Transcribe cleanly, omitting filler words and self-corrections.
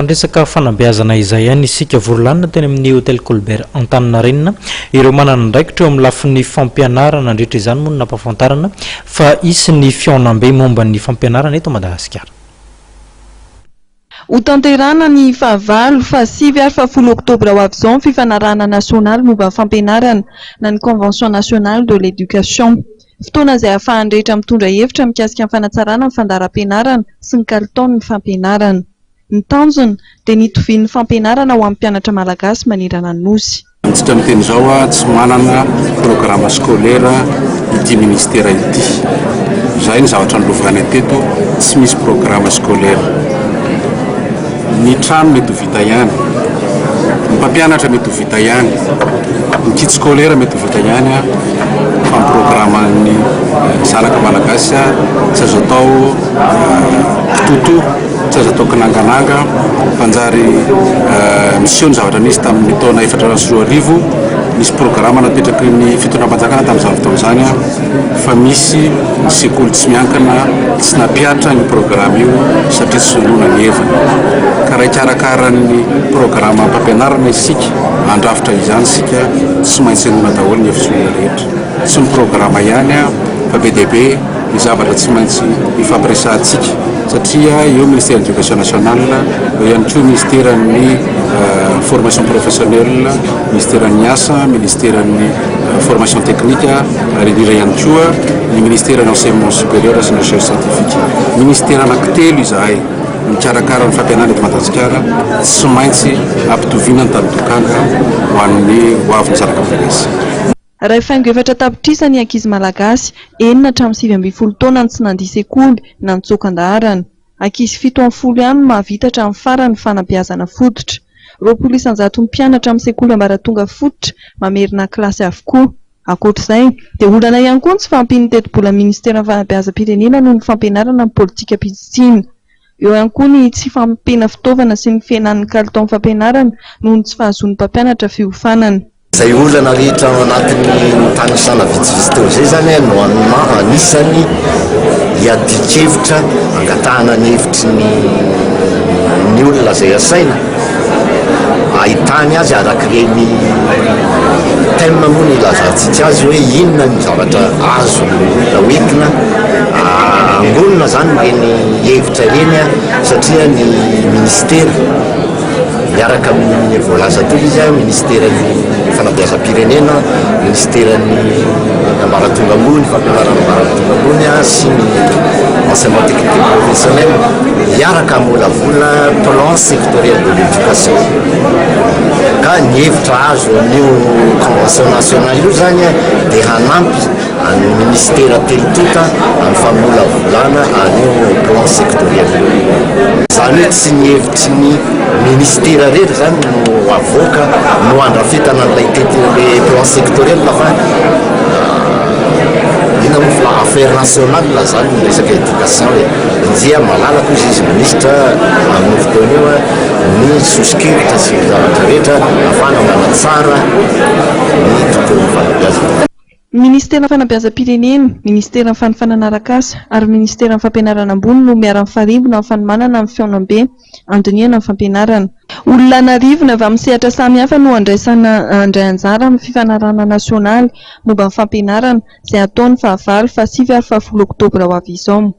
Resaka fanabeazana izay ihany isika voalanina teny amin'ny hôtel Colbert Antaninarenina ireo manana ndraikitra eo amin'ny lafin'ny fampianarana andritra izany moa nampafantarana fa isy ny fiaonam-be momba ny fampianarana eto Madagasikara. Ho tanterana ny fahavalo fa 7 ary 10 oktobra ho avy izao ny fifanarahana nasionaly momba ny fampianarana na ny convention nationale de l'éducation. Fotoana izay ahafahan'ny rehetra mitondra hevitra mikasika ny fanatsarana ny fandaharam-pianarana sy ny kalitaon'ny fampianarana. Ny tanjona dia nitovian'ny fampianarana ho amin'ny mpianatra malagasy manerana ny nosy. Tsy miteny izao tsy manana programme scolaire ity ministère ity. Izay ny zavatra nilovana teto tsy misy programme scolaire. Ny trano mety ho vita ihany, ny mpampianatra mety ho vita ihany, ny kit scolaire mety ho vita ihany fa ny programme ny zanaka malagasy tsy azo atao toto, tsy azo atao kinangananga, mpanjary miseho ny zavatra nisy tamin'ny taona 2004 misy programme napetraky ny fitondram-panjakana tamin'izany fotoana izany fa misy sekoly tsy miankina tsy nampiatra ny programme io satria tsy soloina ny hevana. Ka raha ikarakara ny programme am-pampianarana isika andrafitra izany sika tsy maintsy hanona daholo ny hevi-solona rehetra. Tsy ny programme ihany fa be dia be ny zavatra tsy maintsy ifampiresahantsika satria eo ministère de l'éducation nationale eo ihany koa ministère ny formation professionnelle, ministère ny asa, ministère ny formation technique ary indrindra ihany koa ny ministère ny enseignement supérieur sy ny recherche scientifique. Ministère anankitelo izahay mikarakara ny fampianarana eto Madagasikara tsy maintsy ampitoviana ny tany-tokanga ho an'ny hoavin'ny zanaka malagasy. Raha faingo efatra tapitrisana ny ankizy malagasy 9 hatramin'ny 7 taona ny tsy nandihy sekoly na nitsokan-daharana. Ankizy 7 ihany no mahavita hatramin'ny farany fanabeazana fototra. 20% mpianatra amin'ny sekoly ambaratonga fototra mamerina kilasy avokoa. Ankoatr'izay dia olana ihany koa ny tsy fahampian'ny teti-bola ministera fanabeazam-pirenena noho ny fampianarana amin'ny politika mpitsitsiana. Eo ihany koa ny tsy fampiana fitaovana sy ny fiainan'ny kalitaon'ny fampianarana noho ny tsy fahazoan'ny mpampianatra fiofanana. Izay olana rehetra ao anatin'ny tanisana vitsivitsy teo izay zany no anisany hiadin-kevitra angatahana ny hevitry ny olona izay asaina ahitany azy arak'ireny thème moa ny ilazantsika azy hoe inona ny zavatra azo olona hoentina angonina zany reny hevitra reny satria ny ministera miaraka amin'ny voalaza teo izy ministère ny fanabeazam-pirenena, ministère ny ambaratonga ambony, fampianarana ambaratonga ambony sy ny enseignement technique professionnel miaraka molavolina plan sectoriel de l'éducation. Ka ny hevitra azo an'io convention nationale io zany dia hanampy any ministère telotota amin'ny famolavolana an'io plan sectoriel. Zany hoe tsy ny hevitry ny ministère rehetra zany no avoaka no andrafetana an'ilay le plan sectoriel fa ina moa affaire nationale zany ny resaka éducation dia malalaka izy ministre amin'ny fotoana io ny souscrire sy zavatra rehetra afahana manatsara ny tontolon'ny fanabeazana. Ministera fanabeazam-pirenena, ministera fanifanana arak'asa ary ministera fampianarana ambony no miara-mifarimbona amin'ny fanomanana amin'ny fiaonam-be andiniana amin'ny fampianarana. Olona narivona avy amin'ny sehatra samihafa no andraisana andray anjara amin'ny fifanarahana nasionaly momba ny fampianarana izay ataon'ny fahavalo fa 7 ary 10 oktobra ho avy izao.